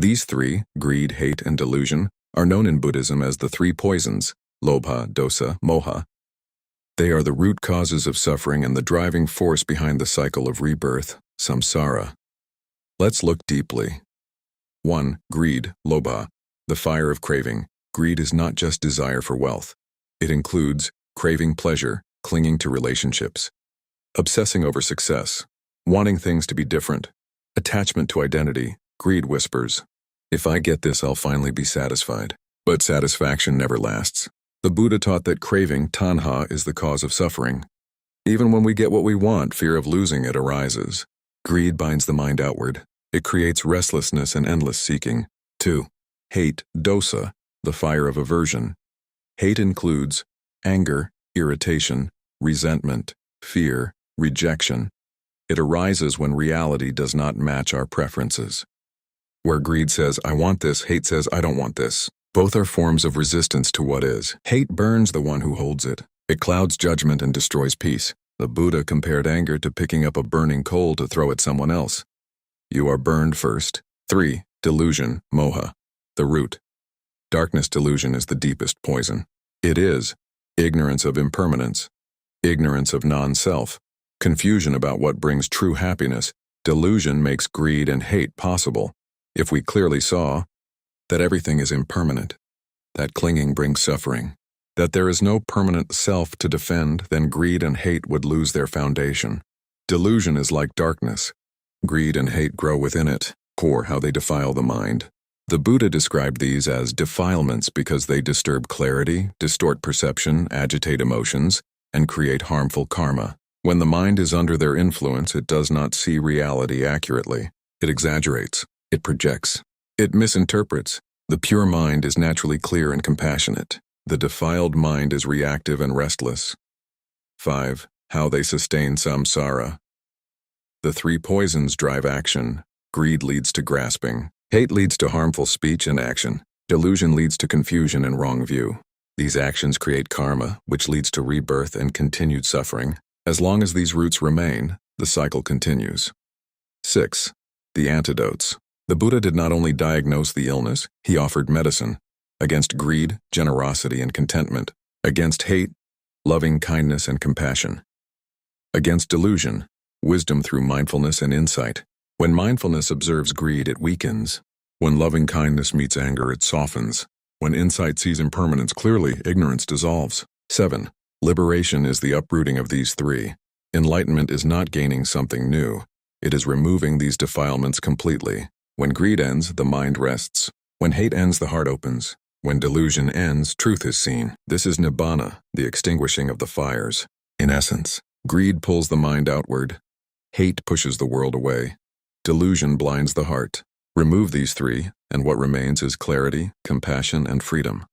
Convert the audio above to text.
These three, greed, hate, and delusion, are known in Buddhism as the three poisons, lobha, dosa, moha. They are the root causes of suffering and the driving force behind the cycle of rebirth, samsara. Let's look deeply. 1. Greed, lobha, the fire of craving. Greed is not just desire for wealth. It includes craving pleasure, clinging to relationships, obsessing over success, wanting things to be different, attachment to identity. Greed whispers, if I get this, I'll finally be satisfied. But satisfaction never lasts. The Buddha taught that craving, tanha, is the cause of suffering. Even when we get what we want, fear of losing it arises. Greed binds the mind outward. It creates restlessness and endless seeking. 2. Hate, dosa, the fire of aversion. Hate includes anger, irritation, resentment, fear, rejection. It arises when reality does not match our preferences. Where greed says, I want this, hate says, I don't want this. Both are forms of resistance to what is. Hate burns the one who holds it. It clouds judgment and destroys peace. The Buddha compared anger to picking up a burning coal to throw at someone else. You are burned first. 3. Delusion, moha, the root. Darkness delusion is the deepest poison. It is ignorance of impermanence, ignorance of non-self, confusion about what brings true happiness. Delusion makes greed and hate possible. If we clearly saw that everything is impermanent, that clinging brings suffering, that there is no permanent self to defend, then greed and hate would lose their foundation. Delusion is like darkness. Greed and hate grow within it. Poor how they defile the mind. The Buddha described these as defilements because they disturb clarity, distort perception, agitate emotions, and create harmful karma. When the mind is under their influence, it does not see reality accurately. It exaggerates. It projects. It misinterprets. The pure mind is naturally clear and compassionate. The defiled mind is reactive and restless. 5. How they sustain samsara. The three poisons drive action. Greed leads to grasping. Hate leads to harmful speech and action. Delusion leads to confusion and wrong view. These actions create karma, which leads to rebirth and continued suffering. As long as these roots remain, the cycle continues. 6. The antidotes. The Buddha did not only diagnose the illness, he offered medicine. Against greed, generosity and contentment. Against hate, loving kindness and compassion. Against delusion, wisdom through mindfulness and insight. When mindfulness observes greed, it weakens. When loving kindness meets anger, it softens. When insight sees impermanence clearly, ignorance dissolves. 7. Liberation is the uprooting of these three. Enlightenment is not gaining something new. It is removing these defilements completely. When greed ends, the mind rests. When hate ends, the heart opens. When delusion ends, truth is seen. This is nibbana, the extinguishing of the fires. In essence, greed pulls the mind outward. Hate pushes the world away. Delusion blinds the heart. Remove these three, and what remains is clarity, compassion, and freedom.